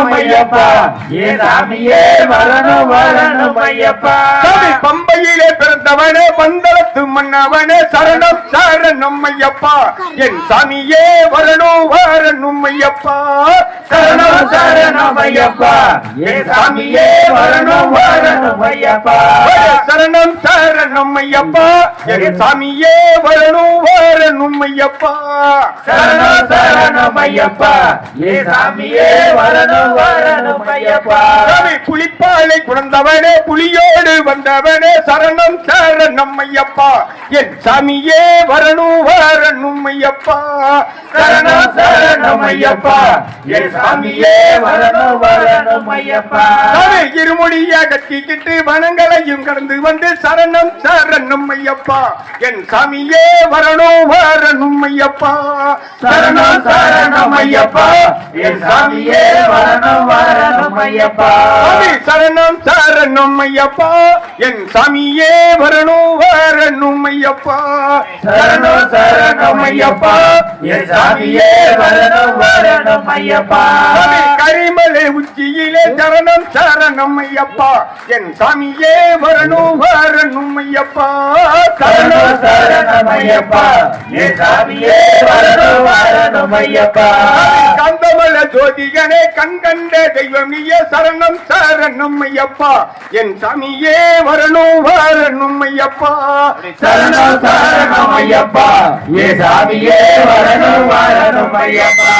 சரணம் ஐயப்பா ஏ சாமியே வரணும் வரணும் ஐயப்பா பம்பையிலே பிறந்தவனே பந்தளத்து மன்னவனே சரணம் சரணம் ஐயப்பா என் சாமியே வரணும் வரணும் ஐயப்பா சரணம் சரணம் ஐயப்பா ஏ சாமியே வரணும் வரணும் ஐயப்பா சரணம் சரணம் ஐயப்பா என் சாமியே வரணும் வரணும் ஐயப்பா சரணம் சரணம் ஐயப்பா ஏ சாமியே வரணும் வரணும் ஐயப்பா புலிப்பாலை குழந்தவனே புலியோடு வந்தவனே சரணம் சரணம் ஐயப்பா என் சாமியே வரணும் வரணும் ஐயப்பா சரணம் சரணம் ஐயப்பா என் சாமியே வரணும் வரணும் ஐயப்பா இருமொழியா கட்டிக்கிட்டு வனங்களையும் கடந்து வந்து சரணம் சரணம் ஐயப்பா என் சாமியே வரணும் வரணும் ஐயப்பா சரணம் சரணம் ஐயப்பா என் சாமியே வரணும் வரணும் ஐயப்பா சரணம் சரணம் ஐயப்பா என் சாமியே வரணும் வரணும் ஐயப்பா சரணம் சரணம் ஐயப்பா என் சாமியே வரணும் வரணும் ஐயப்பா கரிமலை உச்சியிலே சரணம் சரணம் ஐயப்பா என் சாமியே வரணும் வரணும் ஐயப்பா சரணம் சரணம் ஐயப்பா என் சாமியே வரணும் வரணும் ஐயப்பா கந்தமல ஜோதிகனே கண்கண்ட தெய்வம் நீயே சரணம் சரணம் ஐயப்பா என் சாமியே வரணும் வரணும் ஐயப்பா சரணம் சரணம் ஐயப்பா என் சாமியே வரணும் வரணும் ஐயப்பா